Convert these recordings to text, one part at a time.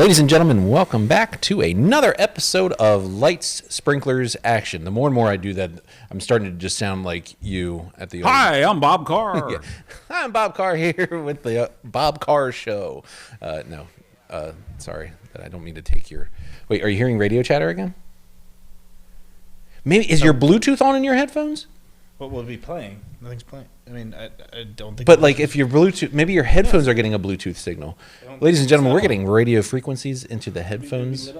Ladies and gentlemen, welcome back to another episode of Lights, Sprinklers, Action. The more and more I do that, I'm starting to just sound like you at the... Hi, I'm Bob Carr. Yeah. I'm Bob Carr here with the Bob Carr Show. Sorry, that I don't mean to take your... Wait, are you hearing radio chatter again? Maybe is your Bluetooth on in your headphones? What will it be playing? Nothing's playing. I mean, I don't think... But like if your Bluetooth... Maybe your headphones are getting a Bluetooth signal. Ladies and gentlemen, we're getting radio frequencies into the headphones.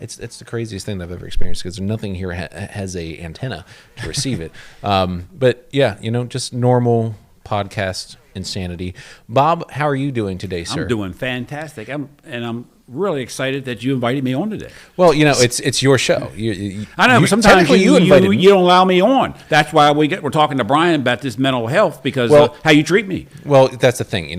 It's the craziest thing I've ever experienced because nothing here has a antenna to receive it. But yeah, just normal podcast insanity. Bob, how are you doing today, sir? I'm doing fantastic. I'm really excited that you invited me on today. Well, it's your show. I know, but sometimes you don't allow me on. That's why we're talking to Brian about this mental health because how you treat me. Well, that's the thing.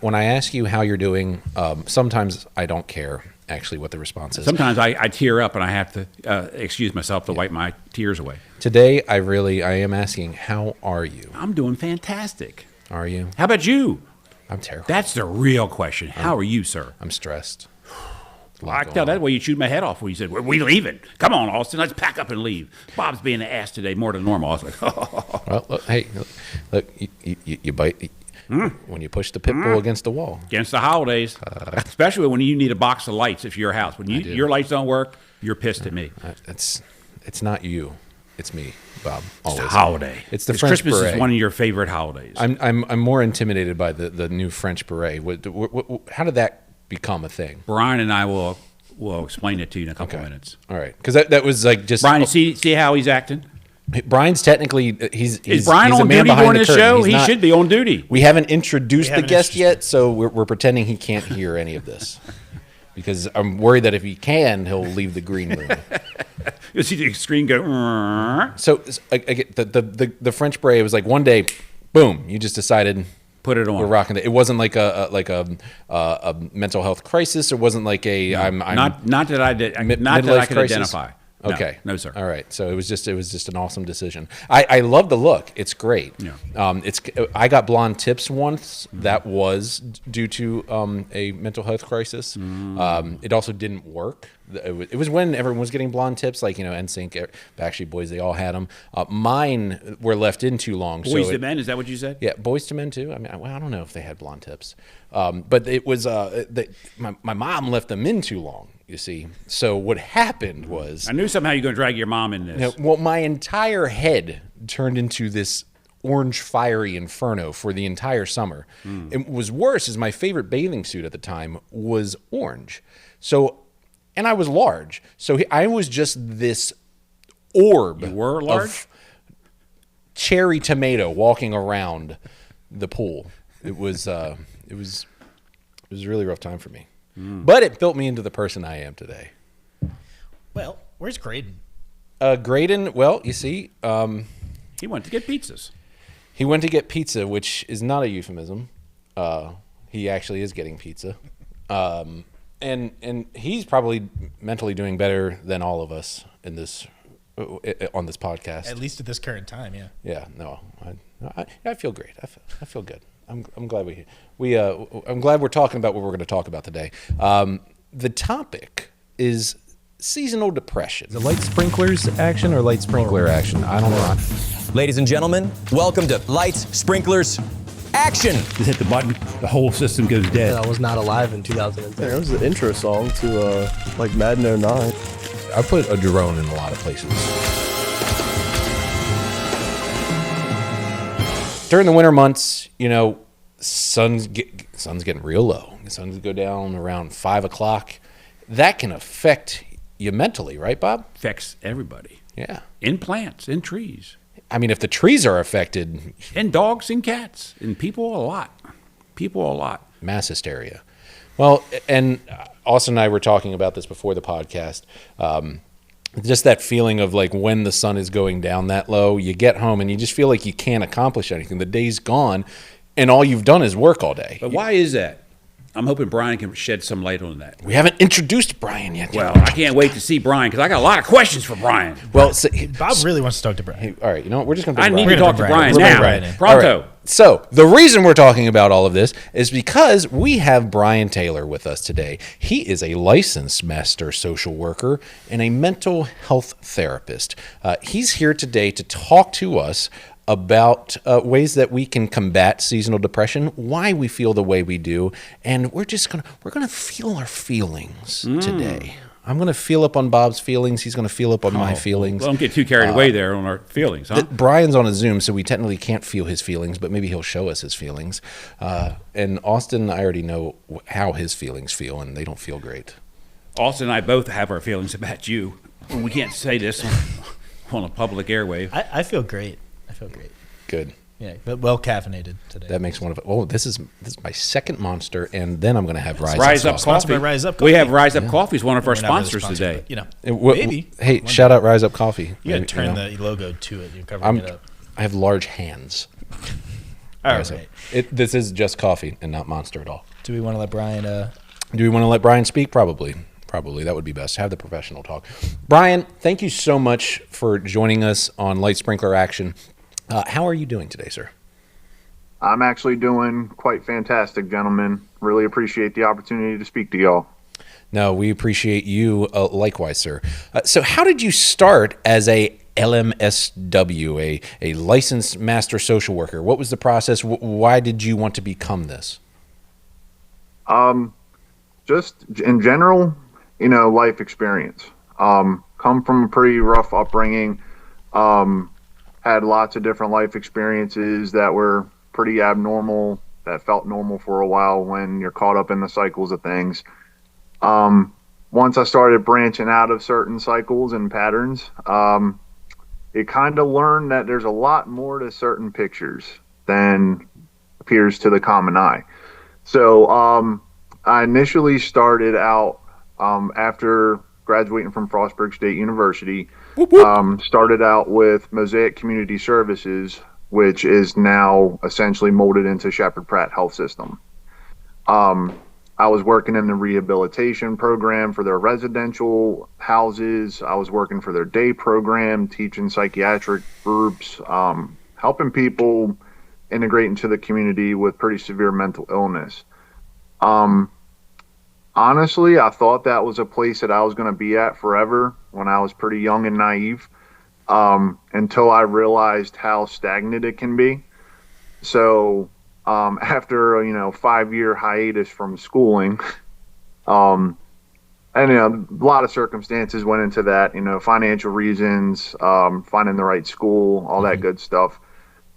When I ask you how you're doing, sometimes I don't care actually what the response is. Sometimes I tear up and I have to excuse myself to wipe my tears away. Today, I am asking, how are you? I'm doing fantastic. Are you? How about you? I'm terrible. That's the real question. How are you, sir? I'm stressed. I can tell that way you chewed my head off when you said, we leaving. Come on, Austin, let's pack up and leave. Bob's being an ass today more than normal. I was like, Well, look, you bite when you push the pit bull against the wall. Against the holidays, especially when you need a box of lights if your house. When your lights don't work, you're pissed at me. It's not you. It's me, Bob. Always. It's a holiday. It's the French Christmas beret. Is one of your favorite holidays. I'm more intimidated by the new French beret. How did that become a thing? Brian and I will explain it to you in a couple minutes. All right, because that was like just Brian. See how he's acting. Brian's technically is Brian on duty during the show? He should be on duty. We haven't introduced the guest yet, so we're pretending he can't hear any of this. Because I'm worried that if he can, he'll leave the green room. You'll see the screen go. So I get the French beret was like one day, boom, you just decided put it on. We're rocking it. It wasn't like a mental health crisis. It wasn't like a not that I did. Not that I could identify. Okay. No, sir. All right. So it was just an awesome decision. I love the look. It's great. Yeah. I got blonde tips once. Mm-hmm. That was due to a mental health crisis. Mm. It also didn't work. It was when everyone was getting blonde tips, like NSYNC, Backstreet Boys. They all had them. Mine were left in too long. Boys to Men. Is that what you said? Yeah, Boys to Men too. I mean, I don't know if they had blonde tips, but it was my mom left them in too long. You see, so what happened was... I knew somehow you're going to drag your mom in this. Well, my entire head turned into this orange fiery inferno for the entire summer. Mm. It was worse as my favorite bathing suit at the time was orange. And I was large. So I was just this orb of cherry tomato walking around the pool. It was a really rough time for me. Mm. But it built me into the person I am today. Well, where's Graydon? Graydon, well, you see... he went to get pizzas. He went to get pizza, which is not a euphemism. He actually is getting pizza. And he's probably mentally doing better than all of us on this podcast. At least at this current time, yeah. Yeah, no. I feel great. I feel good. I'm glad I'm glad we're talking about what we're going to talk about today. The topic is seasonal depression. The light sprinklers action or light sprinkler action? I don't know. Ladies and gentlemen, welcome to Lights, Sprinklers, Action. Just hit the button, the whole system goes dead. I was not alive in 2010. That was the intro song to Madden 09. I put a drone in a lot of places. During the winter months, sun's getting real low. The suns go down around 5 o'clock. That can affect you mentally, right, Bob? Affects everybody. Yeah. In plants, in trees. I mean, if the trees are affected... And dogs and cats. And people a lot. Mass hysteria. Well, and Austin and I were talking about this before the podcast. Just that feeling of like when the sun is going down that low, you get home and you just feel like you can't accomplish anything. The day's gone and all you've done is work all day. But why is that? I'm hoping Brian can shed some light on that. We haven't introduced Brian yet. Well, I can't wait to see Brian because I got a lot of questions for Brian. Well, Bob really wants to talk to Brian. all right, you know what? We're just going to I need Brian. to talk to Brian We're bringing now. Brian in. Pronto. All right. So the reason we're talking about all of this is because we have Brian Taylor with us today. He is a licensed master social worker and a mental health therapist. He's here today to talk to us about ways that we can combat seasonal depression, why we feel the way we do, and we're gonna feel our feelings today. I'm gonna feel up on Bob's feelings. He's gonna feel up on my feelings. Well, don't get too carried away there on our feelings, huh? Brian's on a Zoom, so we technically can't feel his feelings, but maybe he'll show us his feelings. And Austin, I already know how his feelings feel, and they don't feel great. Austin and I both have our feelings about you. We can't say this on a public airwave. I feel great. I feel great. Good. Yeah, but well caffeinated today. That makes one of. Oh, this is my second Monster, and then I'm going to have Rise Up Sponsored Coffee. by Rise Up We Coffee. have Rise Up Coffee as one of our We're not really sponsors sponsored, today. but, you know, Maybe. maybe. Hey, shout out Rise Up Coffee. You got to Maybe, turn know. the logo to it. You're covering it up. I have large hands. All Rise Up. right. This is just coffee and not Monster at all. Do we want to let Brian? Do we want to let Brian speak? Probably. That would be best. Have the professional talk. Brian, thank you so much for joining us on Light Sprinkler Action. How are you doing today, sir? I'm actually doing quite fantastic, gentlemen. Really appreciate the opportunity to speak to y'all. No, we appreciate you likewise, sir. So how did you start as a LMSW, a licensed master social worker? What was the process? Why did you want to become this? Just in general, life experience. Come from a pretty rough upbringing. Had lots of different life experiences that were pretty abnormal, that felt normal for a while when you're caught up in the cycles of things. Once I started branching out of certain cycles and patterns, it kind of learned that there's a lot more to certain pictures than appears to the common eye. So I initially started out after graduating from Frostburg State University. Started out with Mosaic Community Services, which is now essentially molded into Shepherd Pratt Health System. I was working in the rehabilitation program for their residential houses. I was working for their day program, teaching psychiatric groups, helping people integrate into the community with pretty severe mental illness. Honestly, I thought that was a place that I was going to be at forever when I was pretty young and naive, until I realized how stagnant it can be. So after a 5-year hiatus from schooling, and a lot of circumstances went into that, financial reasons, finding the right school, all that good stuff.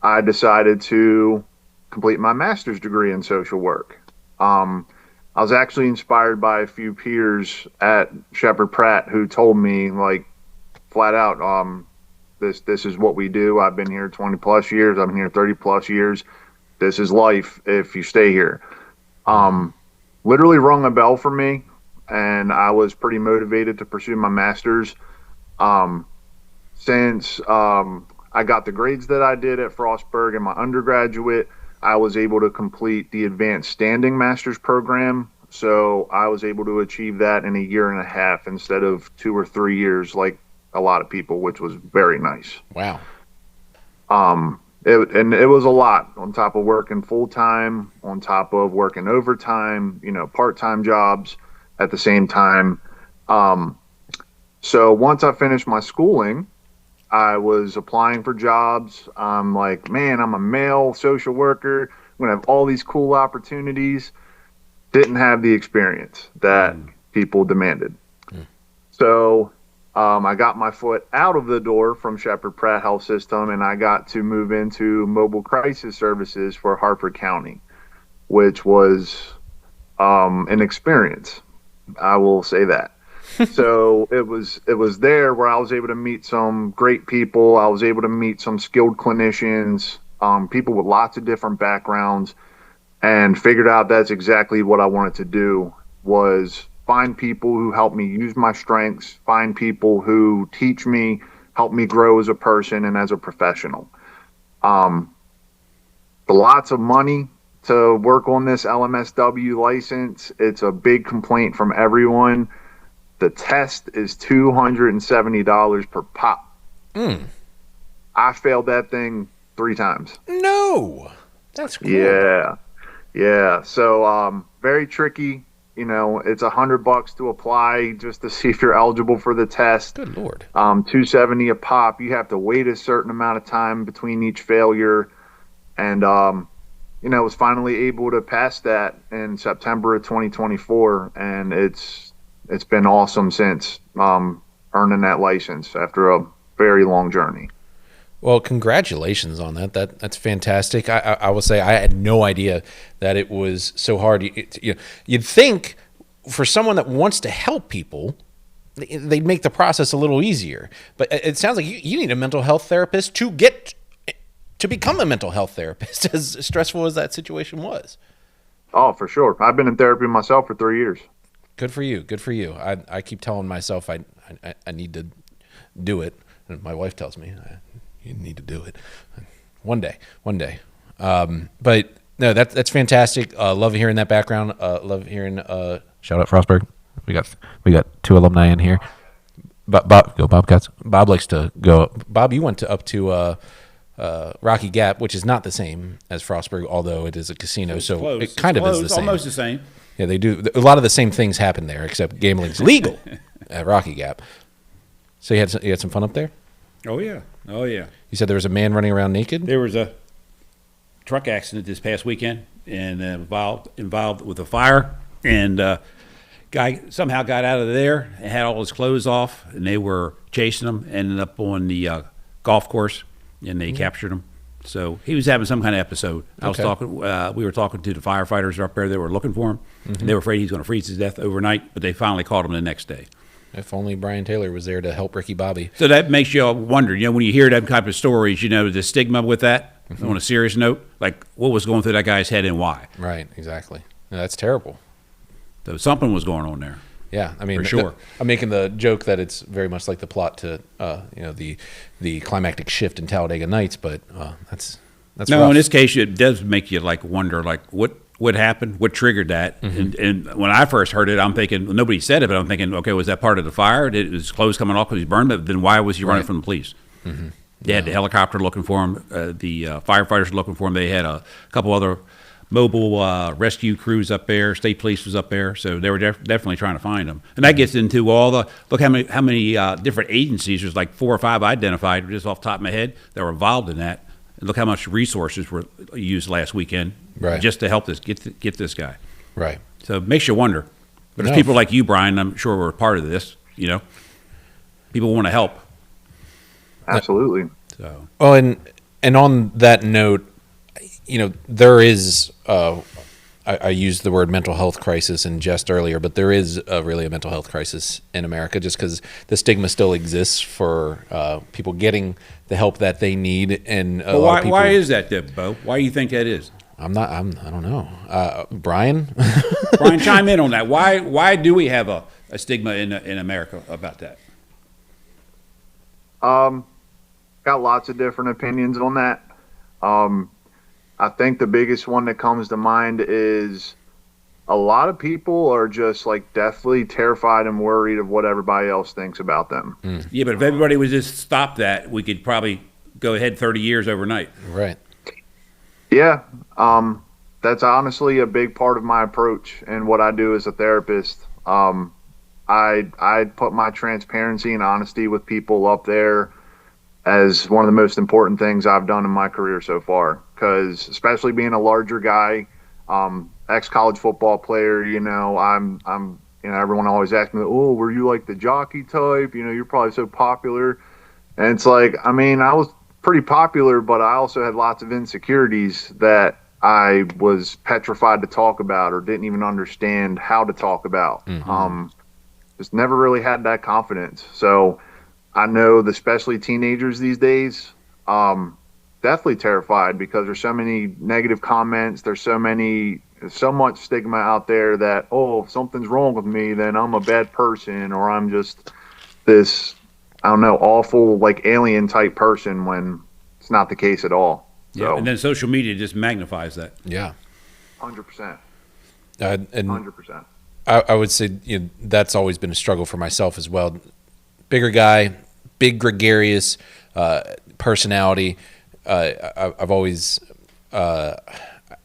I decided to complete my master's degree in social work. I was actually inspired by a few peers at Shepherd Pratt who told me, like, flat out, this is what we do. I've been here 20 plus years. I've been here 30 plus years. This is life if you stay here. Literally rung a bell for me, and I was pretty motivated to pursue my master's. Since I got the grades that I did at Frostburg in my undergraduate, I was able to complete the advanced standing master's program. So I was able to achieve that in a year and a half instead of 2 or 3 years like a lot of people, which was very nice. Wow. It was a lot on top of working full time, on top of working overtime, part-time jobs at the same time. So once I finished my schooling, I was applying for jobs. I'm like, man, I'm a male social worker. I'm going to have all these cool opportunities. Didn't have the experience that people demanded. So I got my foot out of the door from Shepherd Pratt Health System, and I got to move into mobile crisis services for Harford County, which was an experience. I will say that. So it was there where I was able to meet some great people. I was able to meet some skilled clinicians, people with lots of different backgrounds, and figured out that's exactly what I wanted to do, was find people who help me use my strengths, find people who teach me, help me grow as a person and as a professional. Lots of money to work on this LMSW license. It's a big complaint from everyone. The test is $270 per pop. I failed that thing 3 times. No, that's cool. Yeah. So very tricky. You know, it's $100 to apply just to see if you're eligible for the test. Good Lord. $270 a pop. You have to wait a certain amount of time between each failure, and you know, was finally able to pass that in September of 2024, and it's been awesome since earning that license after a very long journey. Well, congratulations on that. That's fantastic. I will say I had no idea that it was so hard. You'd think for someone that wants to help people, they'd make the process a little easier. But it sounds like you need a mental health therapist to become a mental health therapist, as stressful as that situation was. Oh, for sure. I've been in therapy myself for 3 years. Good for you. Good for you. I keep telling myself I need to do it, and my wife tells me you need to do it one day. But no, that's fantastic. Love hearing that background. Love hearing. Shout out Frostburg. We got 2 alumni in here. Bob, go Bobcats. Bob likes to go. Bob, you went up to Rocky Gap, which is not the same as Frostburg, although it is a casino, so it kind of is the same. Almost the same. Yeah, they do. A lot of the same things happen there, except gambling's legal at Rocky Gap. So you had some fun up there? Oh yeah. You said there was a man running around naked? There was a truck accident this past weekend, and involved with a fire, and guy somehow got out of there and had all his clothes off, and they were chasing him. Ended up on the golf course, and they captured him. So he was having some kind of episode. We were talking to the firefighters up there that were looking for him. And they were afraid he was going to freeze to death overnight, but they finally caught him the next day. If only Brian Taylor was there to help Ricky Bobby. So that makes you wonder, when you hear that type of stories, the stigma with that, on a serious note, like what was going through that guy's head and why. Right, exactly. No, that's terrible. So something was going on there. Yeah, I mean, for sure. I'm making the joke that it's very much like the plot to, the climactic shift in Talladega Nights, but that's no. rough. In this case, it does make you wonder, what happened, what triggered that, and when I first heard it, I'm thinking nobody said it, but I'm thinking, okay, was that part of the fire? Did his clothes coming off because he's burned? But then why was he running from the police? They had the helicopter looking for him. The firefighters were looking for him. They had a couple other mobile rescue crews up there. State police was up there, so they were definitely trying to find him. And that gets into all the look how many different agencies. There's like 4 or 5 identified just off the top of my head that were involved in that. And look how much resources were used last weekend just to help get this guy. Right. So it makes you wonder. But there's people like you, Brian, I'm sure were part of this. People want to help. Absolutely. So. Well, and on that note, there is. I used the word mental health crisis in jest earlier, but there is really a mental health crisis in America, just because the stigma still exists for people getting the help that they need. And why is that, Bo? Why do you think that is? I don't know. Brian? Brian, chime in on that. Why do we have a stigma in America about that? Got lots of different opinions on that. I think the biggest one that comes to mind is a lot of people are just deathly terrified and worried of what everybody else thinks about them. Yeah, but if everybody would just stop that, we could probably go ahead 30 years overnight. Right. Yeah. That's honestly a big part of my approach and what I do as a therapist. I put my transparency and honesty with people up there as one of the most important things I've done in my career so far. Because especially being a larger guy, ex-college football player, I'm everyone always asks me, oh, were you like the jockey type? You're probably so popular. And it's I was pretty popular, but I also had lots of insecurities that I was petrified to talk about or didn't even understand how to talk about. Just never really had that confidence. So I know especially teenagers these days, definitely terrified because there's so many negative comments. There's so much stigma out there that, if something's wrong with me, then I'm a bad person or I'm just this, awful alien type person when it's not the case at all. So. Yeah, and then social media just magnifies that. Yeah. 100%. And 100%. I would say that's always been a struggle for myself as well. Bigger guy, big gregarious personality. I've always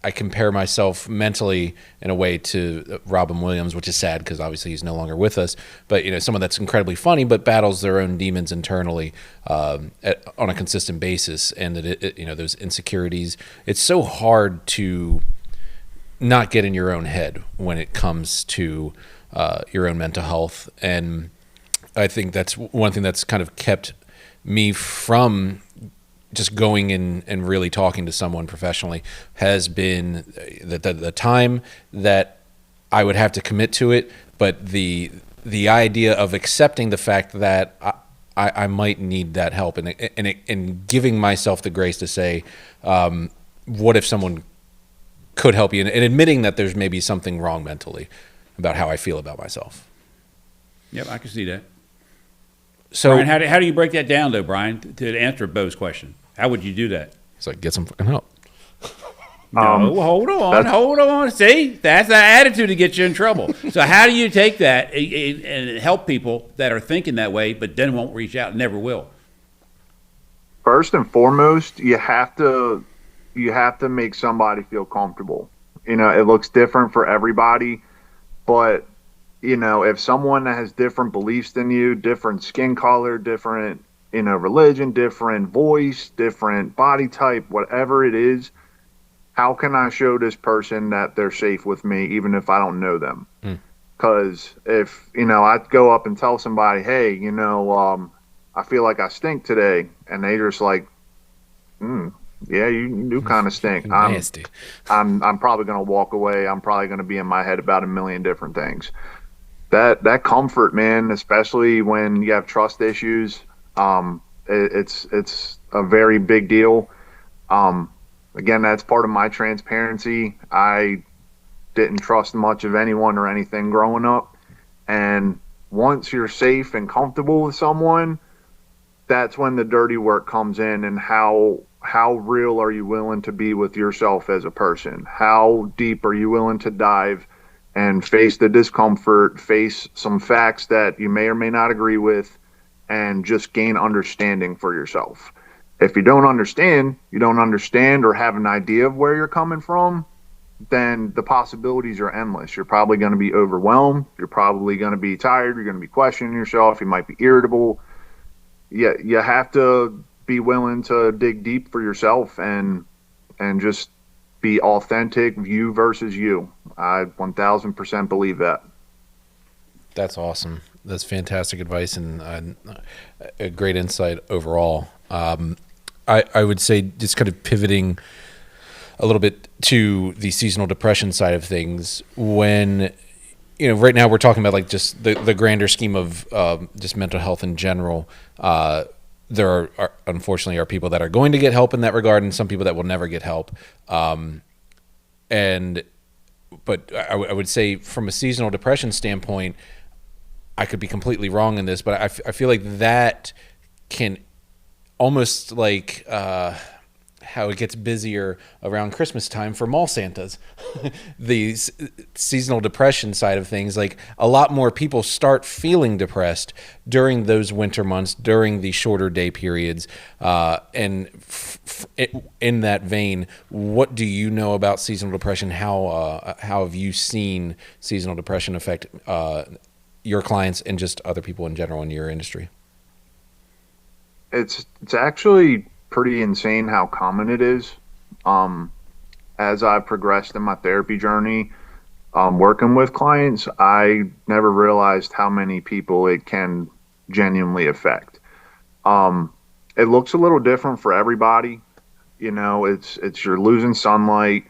I compare myself mentally in a way to Robin Williams, which is sad because obviously he's no longer with us. But someone that's incredibly funny, but battles their own demons internally on a consistent basis, and that those insecurities. It's so hard to not get in your own head when it comes to your own mental health, and I think that's one thing that's kind of kept me from just going in and really talking to someone professionally has been the time that I would have to commit to it, but the idea of accepting the fact that I might need that help and giving myself the grace to say, what if someone could help you, and admitting that there's maybe something wrong mentally about how I feel about myself. Yep, I can see that. So, Brian, how do you break that down, though, Brian, to answer Bo's question? How would you do that? It's like, get some fucking help. No, hold on. See, that's the attitude that gets you in trouble. So how do you take that and help people that are thinking that way, but then won't reach out and never will? First and foremost, you have to make somebody feel comfortable. It looks different for everybody, but if someone that has different beliefs than you, different skin color, different religion, different voice, different body type, whatever it is, how can I show this person that they're safe with me even if I don't know them? Because if I go up and tell somebody, hey, I feel like I stink today, and they just like, yeah, you do kind of stink. Nasty. I'm probably going to walk away. I'm probably going to be in my head about a million different things. That comfort, man, especially when you have trust issues, it's a very big deal. Again, that's part of my transparency. I didn't trust much of anyone or anything growing up, and once you're safe and comfortable with someone, that's when the dirty work comes in, and how real are you willing to be with yourself as a person? How deep are you willing to dive and face the discomfort, face some facts that you may or may not agree with, and just gain understanding for yourself? If you don't understand or have an idea of where you're coming from, then the possibilities are endless. You're probably going to be overwhelmed. You're probably going to be tired. You're going to be questioning yourself. You might be irritable. You have to be willing to dig deep for yourself and just be authentic, you versus you. I 1000% believe that. That's awesome. That's fantastic advice and a great insight overall. I would say, just kind of pivoting a little bit to the seasonal depression side of things, when right now we're talking about like just the grander scheme of just mental health in general. There are unfortunately people that are going to get help in that regard, and some people that will never get help. But I would say from a seasonal depression standpoint, I could be completely wrong in this, but I feel like that can almost like how it gets busier around Christmas time for mall Santas. The seasonal depression side of things, like a lot more people start feeling depressed during those winter months, during the shorter day periods. In that vein, what do you know about seasonal depression? How have you seen seasonal depression affect your clients and just other people in general in your industry? It's actually pretty insane how common it is. As I've progressed in my therapy journey, working with clients, I never realized how many people it can genuinely affect. It looks a little different for everybody. It's you're losing sunlight,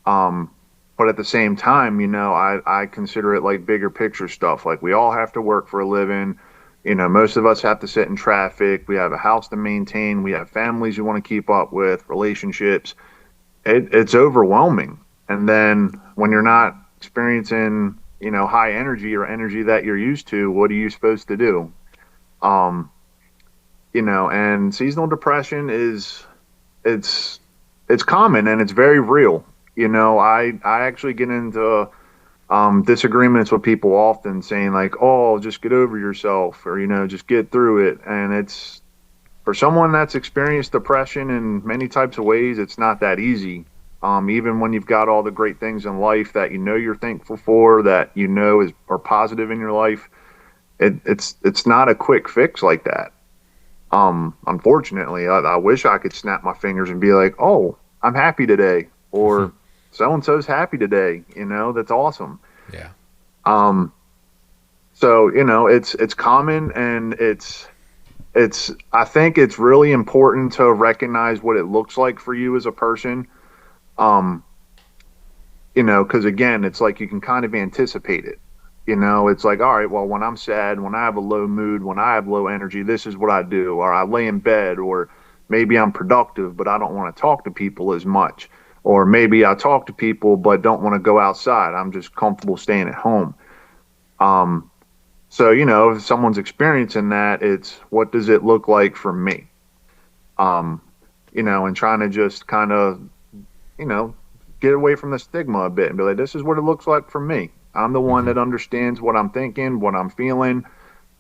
but at the same time, I consider it like bigger picture stuff. Like, we all have to work for a living. Most of us have to sit in traffic. We have a house to maintain. We have families you want to keep up with, relationships. It's overwhelming. And then when you're not experiencing, high energy or energy that you're used to, what are you supposed to do? And seasonal depression it's common and it's very real. You know, I actually get into disagreements with people often saying like, oh, just get over yourself, or, you know, just get through it. And it's, for someone that's experienced depression in many types of ways, it's not that easy. Even when you've got all the great things in life that you know you're thankful for, that you know are positive in your life, it's not a quick fix like that. Unfortunately, I wish I could snap my fingers and be like, oh, I'm happy today, or so and so's happy today. You know, that's awesome. Yeah. So, you know, it's common, and I think it's really important to recognize what it looks like for you as a person. You know, because again, it's like you can kind of anticipate it. You know, it's like, all right, well, when I'm sad, when I have a low mood, when I have low energy, this is what I do. Or I lay in bed, or maybe I'm productive, but I don't want to talk to people as much. Or maybe I talk to people, but don't want to go outside. I'm just comfortable staying at home. So, you know, if someone's experiencing that, it's what does it look like for me? You know, and trying to just kind of, you know, get away from the stigma a bit and be like, this is what it looks like for me. I'm the one that understands what I'm thinking, what I'm feeling.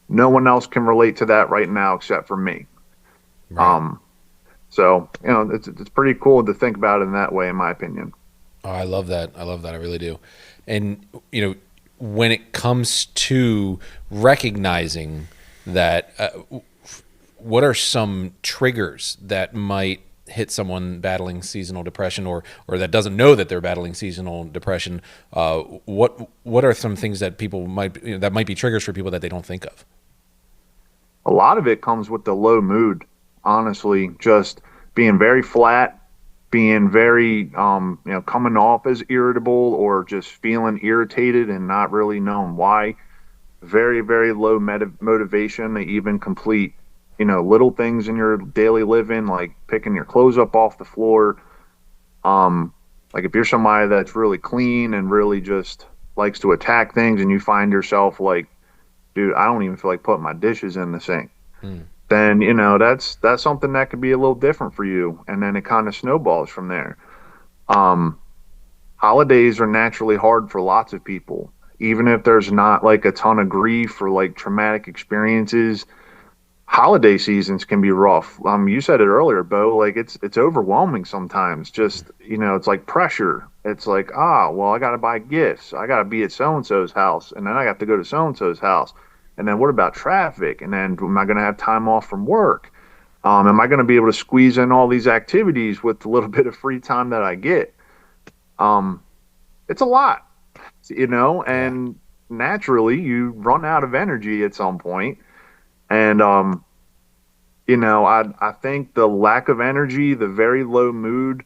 No one else can relate to that right now except for me. Right. So, you know, it's pretty cool to think about it in that way, in my opinion. Oh, I love that. I love that. I really do. And, you know, when it comes to recognizing that, what are some triggers that might hit someone battling seasonal depression, or that doesn't know that they're battling seasonal depression? What are some things that people might, you know, that might be triggers for people that they don't think of? A lot of it comes with the low mood, honestly, just being very flat, being very, you know, coming off as irritable, or just feeling irritated and not really knowing why. Very, very low motivation to even complete, you know, little things in your daily living, like picking your clothes up off the floor. Like if you're somebody that's really clean and really just likes to attack things, and you find yourself like, dude, I don't even feel like putting my dishes in the sink. Then, you know, that's something that could be a little different for you. And then it kind of snowballs from there. Holidays are naturally hard for lots of people, even if there's not like a ton of grief or like traumatic experiences. Holiday seasons can be rough. You said it earlier, Bo, like it's overwhelming sometimes. Just, you know, it's like pressure. It's like, well, I got to buy gifts. I got to be at so-and-so's house, and then I got to go to so-and-so's house. And then what about traffic? And then am I going to have time off from work? Am I going to be able to squeeze in all these activities with the little bit of free time that I get? It's a lot, you know, and naturally you run out of energy at some point. And, you know, I think the lack of energy, the very low mood,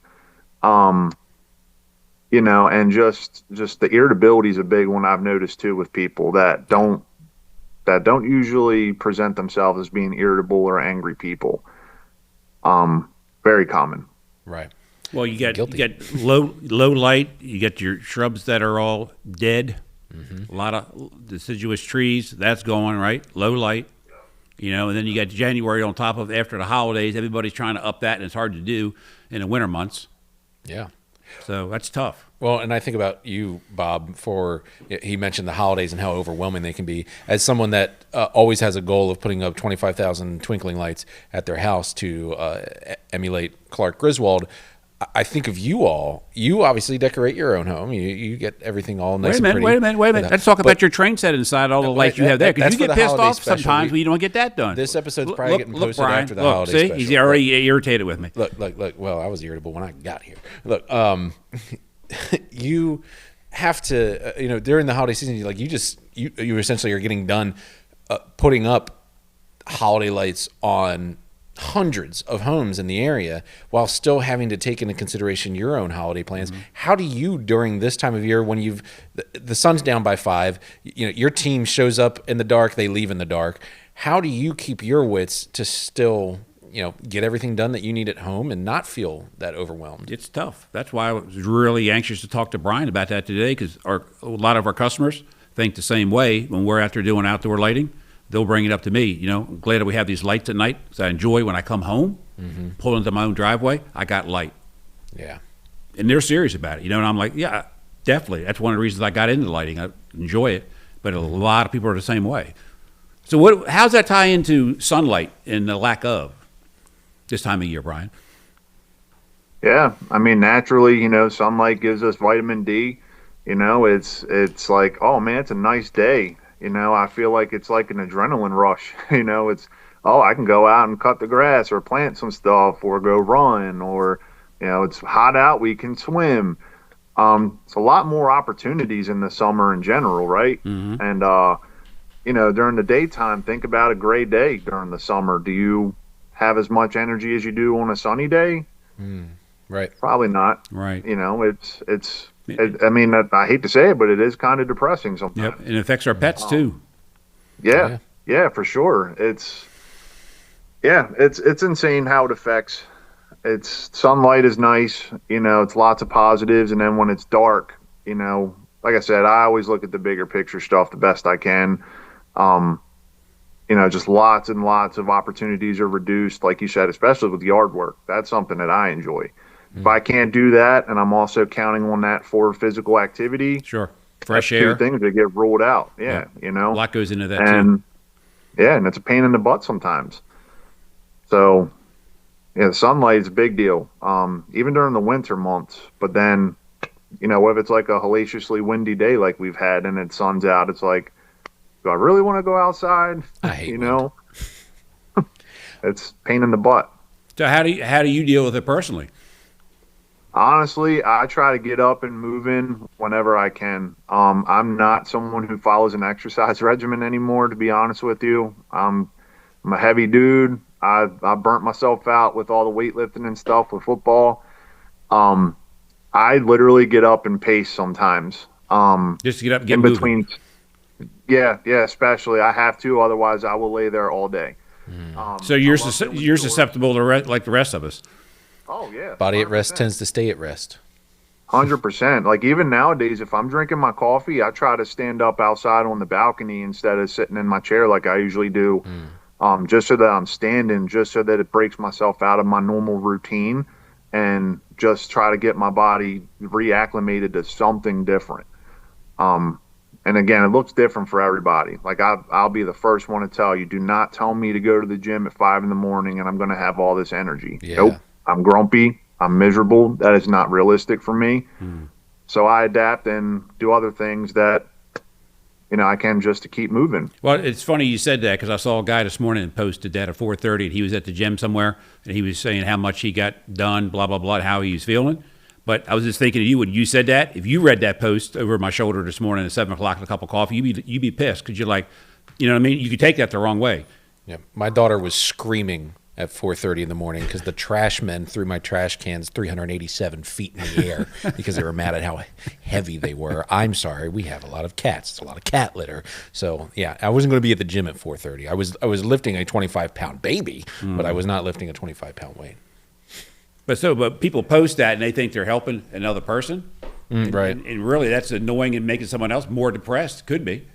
you know, and just the irritability is a big one I've noticed too with people that don't usually present themselves as being irritable or angry people. Very common. Right. Well, you get low light. You get your shrubs that are all dead. A lot of deciduous trees. That's going right. Low light. You know, and then you got January on top of, after the holidays. Everybody's trying to up that, and it's hard to do in the winter months. Yeah. So that's tough. Well, and I think about you, Bob, he mentioned the holidays and how overwhelming they can be. As someone that always has a goal of putting up 25,000 twinkling lights at their house to emulate Clark Griswold, I think of you all. You obviously decorate your own home. You get everything all nice and pretty. Wait a minute. Let's talk about your train set inside, all the lights you have there. Because you get pissed off sometimes when you don't get that done. This episode's probably getting posted after the holiday special. See, he's already irritated with me. Look. Well, I was irritable when I got here. Look, you have to, you know, during the holiday season, you essentially are getting done putting up holiday lights on hundreds of homes in the area while still having to take into consideration your own holiday plans. How do you, during this time of year, when the sun's down by 5, you know, your team shows up in the dark, they leave in the dark, how do you keep your wits to still, you know, get everything done that you need at home and not feel that overwhelmed? It's tough. That's why I was really anxious to talk to Brian about that today, because a lot of our customers think the same way. When we're out there doing outdoor lighting, they'll bring it up to me. You know, I'm glad that we have these lights at night, because I enjoy when I come home, pull into my own driveway, I got light. Yeah. and they're serious about it, and I'm like, yeah, definitely. That's one of the reasons I got into lighting. I enjoy it, but a lot of people are the same way. So how's that tie into sunlight and the lack of this time of year, Brian? Yeah, I mean, naturally, sunlight gives us vitamin D. It's like, oh man, it's a nice day. I feel like it's like an adrenaline rush. It's, oh, I can go out and cut the grass or plant some stuff or go run, or it's hot out, we can swim. It's a lot more opportunities in the summer in general, right? Mm-hmm. And during the daytime, think about a gray day during the summer. Do you have as much energy as you do on a sunny day? Right. Probably not. Right. I mean, I hate to say it, but it is kind of depressing sometimes. Yep, and it affects our pets too. Yeah, for sure. It's insane how it affects. Sunlight is nice, it's lots of positives, and then when it's dark, like I said, I always look at the bigger picture stuff the best I can. Just lots and lots of opportunities are reduced, like you said, especially with yard work. That's something that I enjoy. If I can't do that, and I'm also counting on that for physical activity, sure, fresh air, two things that get ruled out. Yeah, a lot goes into that too. Yeah, and it's a pain in the butt sometimes. So, the sunlight is a big deal, even during the winter months. But then, if it's like a hellaciously windy day like we've had, and it sun's out, it's like, do I really want to go outside? I hate wind. It's pain in the butt. So how do you deal with it personally? Honestly, I try to get up and move in whenever I can. I'm not someone who follows an exercise regimen anymore, to be honest with you. I'm a heavy dude. I burnt myself out with all the weightlifting and stuff with football. I literally get up and pace sometimes. Just to get up and get in moving. Between. Yeah, especially. I have to, otherwise I will lay there all day. So you're susceptible to like the rest of us. Oh, yeah. Body 100%. at rest tends to stay at rest. 100%. Like, even nowadays, if I'm drinking my coffee, I try to stand up outside on the balcony instead of sitting in my chair like I usually do, just so that I'm standing, just so that it breaks myself out of my normal routine and just try to get my body reacclimated to something different. And again, it looks different for everybody. Like, I'll be the first one to tell you, do not tell me to go to the gym at 5 a.m. and I'm going to have all this energy. Yeah. Nope. I'm grumpy. I'm miserable. That is not realistic for me. So I adapt and do other things that, I can, just to keep moving. Well, it's funny you said that, because I saw a guy this morning posted that at 4:30, and he was at the gym somewhere, and he was saying how much he got done, blah, blah, blah, and how he was feeling. But I was just thinking of you when you said that. If you read that post over my shoulder this morning at 7 o'clock with a cup of coffee, you'd be pissed, because you're like, what I mean? You could take that the wrong way. Yeah, my daughter was screaming at 4:30 in the morning because the trash men threw my trash cans 387 feet in the air because they were mad at how heavy they were. I'm sorry, we have a lot of cats. It's a lot of cat litter. So yeah, I wasn't going to be at the gym at 4:30. I was lifting a 25-pound baby, but I was not lifting a 25-pound weight. But people post that and they think they're helping another person, right? And really, that's annoying and making someone else more depressed. Could be.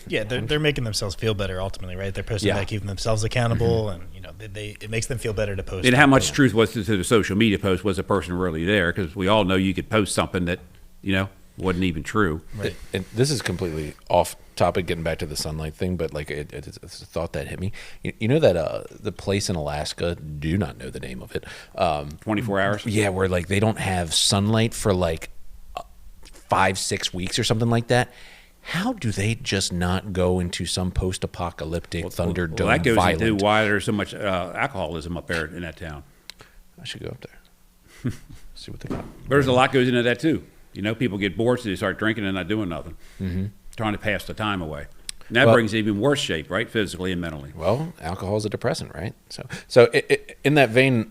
Yeah, they're making themselves feel better ultimately, right? They're posting that, keeping themselves accountable, and it makes them feel better to post. And how much truth was to the social media post? Was the person really there? Because we all know you could post something that wasn't even true. Right. And this is completely off topic, getting back to the sunlight thing, but like it's a thought that hit me. You know that the place in Alaska, do not know the name of it. 24 hours. Yeah, where like they don't have sunlight for like 5-6 weeks or something like that. How do they just not go into some post-apocalyptic Thunderdome that goes violent? into why there's so much alcoholism up there in that town. I should go up there. See what they got. There's a lot goes into that too. People get bored, so they start drinking and not doing nothing, trying to pass the time away. And that brings even worse shape, right, physically and mentally. Well, alcohol is a depressant, right? So in that vein,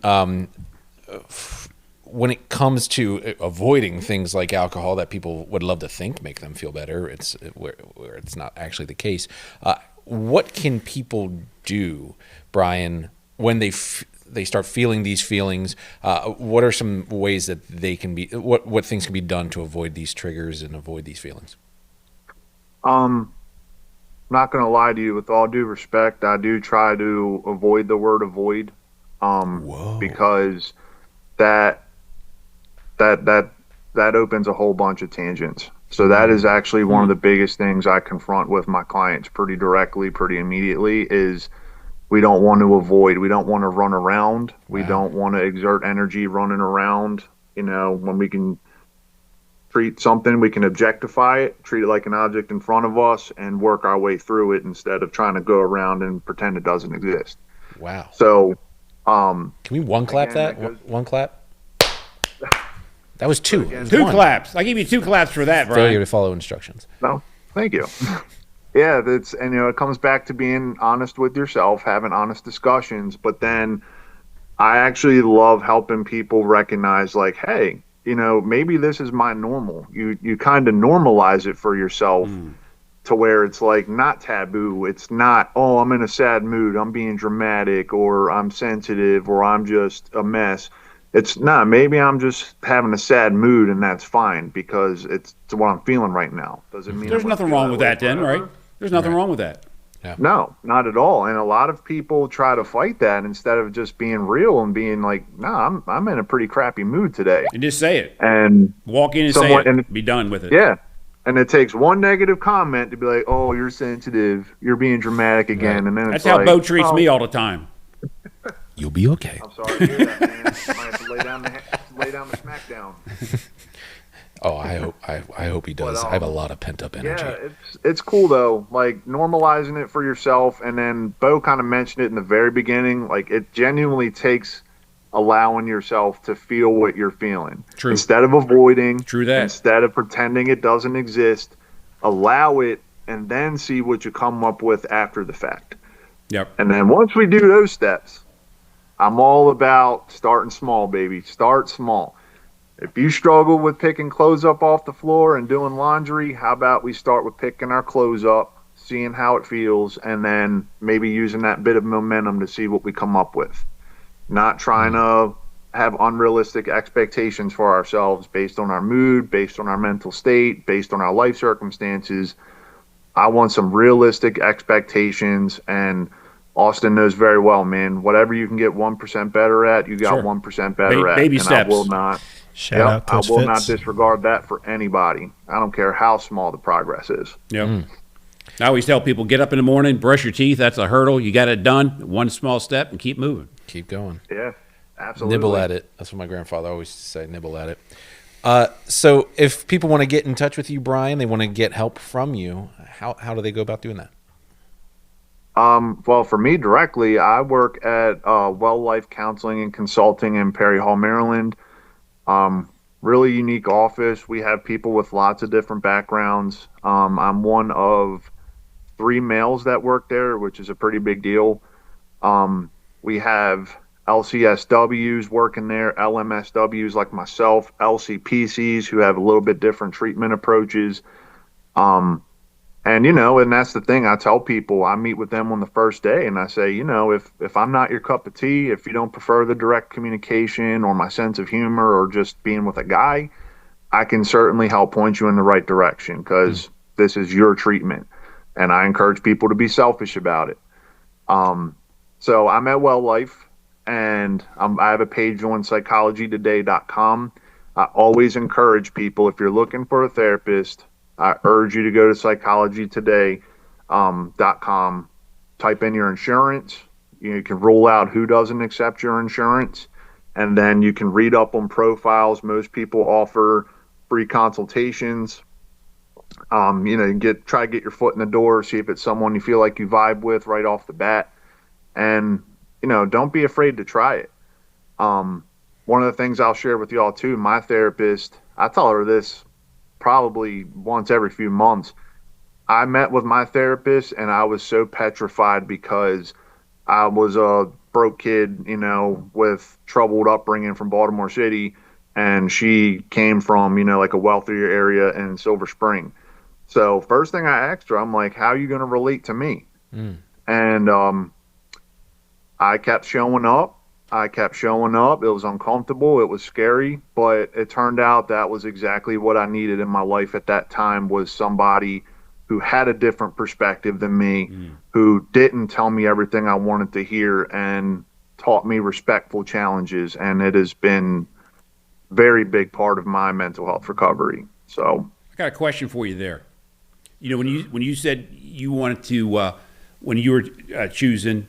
when it comes to avoiding things like alcohol that people would love to think make them feel better, where it's not actually the case. What can people do, Brian, when they start feeling these feelings? What are some ways that they can be? What things can be done to avoid these triggers and avoid these feelings? I'm not going to lie to you. With all due respect, I do try to avoid the word avoid, because that that opens a whole bunch of tangents. So that is actually one of the biggest things I confront with my clients pretty directly, pretty immediately, is we don't want to avoid, we don't want to run around. We don't want to exert energy running around. When we can treat something, we can objectify it, treat it like an object in front of us, and work our way through it instead of trying to go around and pretend it doesn't exist. Wow. So, can we one clap again, that? One clap? That was two. It was Two one. claps. I give you 2 claps for that, Brian. Failure to follow instructions. no, thank you. Yeah, it comes back to being honest with yourself, having honest discussions, but then I actually love helping people recognize, like, hey, maybe this is my normal. You kind of normalize it for yourself to where it's like not taboo. It's not, oh, I'm in a sad mood, I'm being dramatic, or I'm sensitive, or I'm just a mess. It's not. Maybe I'm just having a sad mood, and that's fine because it's what I'm feeling right now. Doesn't mean There's nothing wrong with that then, right? There's nothing wrong with that. Yeah. No, not at all. And a lot of people try to fight that instead of just being real and being like, "No, I'm in a pretty crappy mood today." And just say it. And Walk in and say it. And be done with it. Yeah. And it takes one negative comment to be like, "Oh, you're sensitive. You're being dramatic again." Right. And then That's it's how like, Bo treats me all the time. You'll be okay. I'm sorry to hear that, man. I might have to lay down the smackdown. Oh, I hope he does. But, I have a lot of pent up energy. Yeah, it's cool though. Like normalizing it for yourself, and then Bo kind of mentioned it in the very beginning. Like it genuinely takes allowing yourself to feel what you're feeling. True. Instead of avoiding. True that. Instead of pretending it doesn't exist, allow it, and then see what you come up with after the fact. Yep. And then once we do those steps, I'm all about starting small, baby. Start small. If you struggle with picking clothes up off the floor and doing laundry, how about we start with picking our clothes up, seeing how it feels, and then maybe using that bit of momentum to see what we come up with. Not trying to have unrealistic expectations for ourselves based on our mood, based on our mental state, based on our life circumstances. I want some realistic expectations, and Austin knows very well, man. Whatever you can get 1% better at, you got Sure. 1% better at. Baby and steps. I will not. Shout out I Coach will Fitz. not disregard that for anybody. I don't care how small the progress is. Yep. I always tell people, get up in the morning, brush your teeth. That's a hurdle. You got it done. One small step and keep moving. Keep going. Yeah, absolutely. Nibble at it. That's what my grandfather always used to say, nibble at it. So if people want to get in touch with you, Brian, they want to get help from you, how do they go about doing that? Well, for me directly, I work at Well Life Counseling and Consulting in Perry Hall, Maryland. Really unique office. We have people with lots of different backgrounds. I'm one of 3 males that work there, which is a pretty big deal. We have LCSWs working there, LMSWs like myself, LCPCs who have a little bit different treatment approaches. And that's the thing I tell people. I meet with them on the first day and I say, if I'm not your cup of tea, if you don't prefer the direct communication or my sense of humor or just being with a guy, I can certainly help point you in the right direction because this is your treatment. And I encourage people to be selfish about it. So I'm at Well Life, and I have a page on psychologytoday.com. I always encourage people, if you're looking for a therapist, I urge you to go to psychologytoday.com, type in your insurance. You can rule out who doesn't accept your insurance, and then you can read up on profiles. Most people offer free consultations. Try to get your foot in the door, see if it's someone you feel like you vibe with right off the bat. And, don't be afraid to try it. One of the things I'll share with y'all too, my therapist, I tell her this probably once every few months. I met with my therapist and I was so petrified because I was a broke kid, with troubled upbringing from Baltimore City. And she came from, like a wealthier area in Silver Spring. So first thing I asked her, I'm like, how are you going to relate to me? And I kept showing up. It was uncomfortable. It was scary, but it turned out that was exactly what I needed in my life at that time, was somebody who had a different perspective than me, who didn't tell me everything I wanted to hear and taught me respectful challenges. And it has been very big part of my mental health recovery. So I got a question for you there. You know, when you said you wanted to, when you were choosing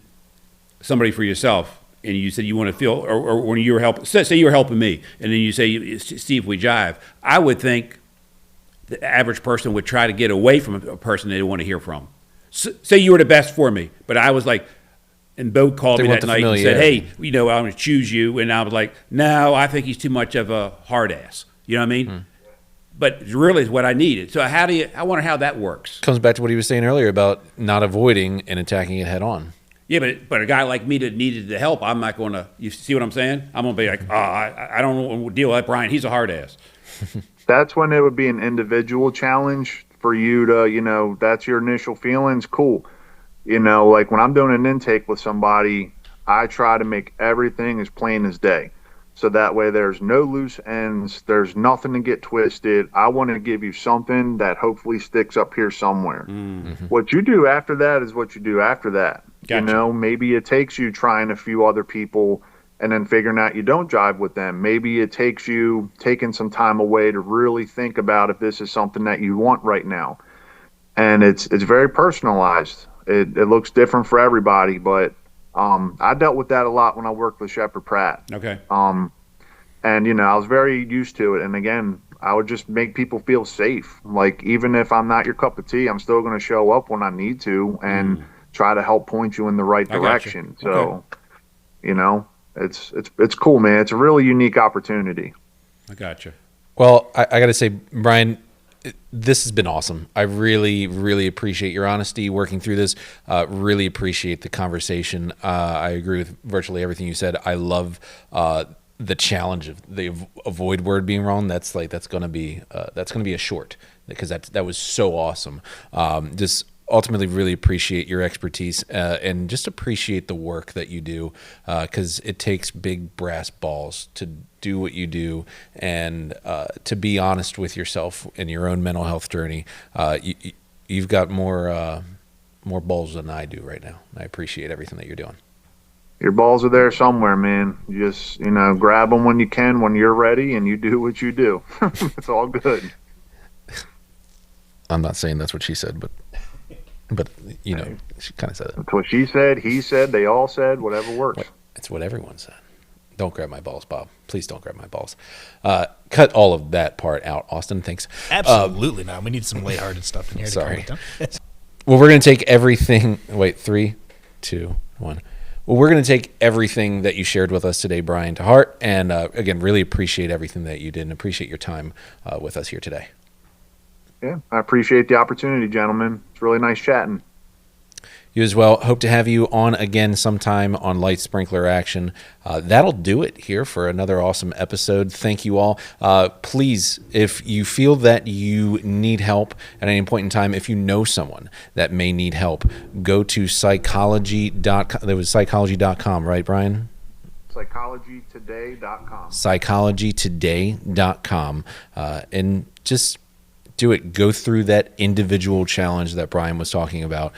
somebody for yourself, and you said you want to feel, or when you were helping, say you were helping me, and then you say, see if we jive. I would think the average person would try to get away from a person they don't want to hear from. Say you were the best for me, but I was like, and Bo called They me want that the night and said, familiarity. hey, you know, I'm going to choose you. And I was like, no, I think he's too much of a hard ass. You know what I mean? But really is what I needed. So I wonder how that works. Comes back to what he was saying earlier about not avoiding and attacking it head on. Yeah, but a guy like me that needed the help, I'm not going to, you see what I'm saying? I'm going to be like, oh, I don't want to deal with that, Brian. He's a hard ass. that's when it would be an individual challenge for you to, you know, that's your initial feelings. Cool. You know, like when I'm doing an intake with somebody, I try to make everything as plain as day. So that way there's no loose ends. There's nothing to get twisted. I want to give you something that hopefully sticks up here somewhere. Mm-hmm. What you do after that is what you do after that. Gotcha. You know, maybe it takes you trying a few other people and then figuring out you don't jive with them. Maybe it takes you taking some time away to really think about if this is something that you want right now. And it's very personalized. It looks different for everybody, but I dealt with that a lot when I worked with Shepherd Pratt. Okay. And, you know, I was very used to it. And, again, I would just make people feel safe. Like, even if I'm not your cup of tea, I'm still going to show up when I need to and try to help point you in the right direction. So, you know, it's cool, man. It's a really unique opportunity. I got you. Well, I got to say, Brian, this has been awesome. I really, really appreciate your honesty working through this. Really appreciate the conversation. I agree with virtually everything you said. I love the challenge of the avoid word being wrong. That's going to be a short, because that was so awesome. Just ultimately really appreciate your expertise and just appreciate the work that you do, because it takes big brass balls to do what you do, and to be honest with yourself in your own mental health journey. You've got more balls than I do right now. I appreciate everything that you're doing. Your balls are there somewhere, man. You just, you know, grab them when you can, when you're ready, and you do what you do. It's all good. I'm not saying that's what she said, but you know, she kind of said it. That's what she said, he said, they all said, whatever works. It's what everyone said. Don't grab my balls, Bob. Please don't grab my balls. Cut all of that part out, Austin. Thanks. Absolutely not. We need some lighthearted stuff in here. Sorry. To calm it down. Well, we're going to take everything. Wait, 3, 2, 1. Well, we're going to take everything that you shared with us today, Brian, to heart. And again, really appreciate everything that you did and appreciate your time with us here today. Yeah, I appreciate the opportunity, gentlemen. It's really nice chatting. You as well. Hope to have you on again sometime on Light Sprinkler Action. That'll do it here for another awesome episode. Thank you all. Please, if you feel that you need help at any point in time, if you know someone that may need help, go to psychology.com. That was psychology.com, right, Brian? Psychologytoday.com. Psychologytoday.com. And just do it. Go through that individual challenge that Brian was talking about.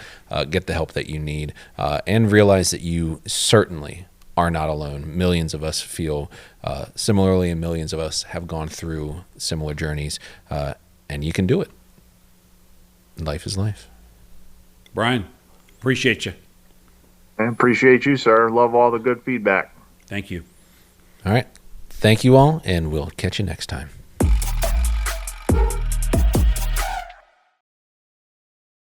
Get the help that you need, and realize that you certainly are not alone. Millions of us feel similarly, and millions of us have gone through similar journeys, and you can do it. Life is life. Brian, appreciate you. I appreciate you, sir. Love all the good feedback. Thank you. All right. Thank you all, and we'll catch you next time.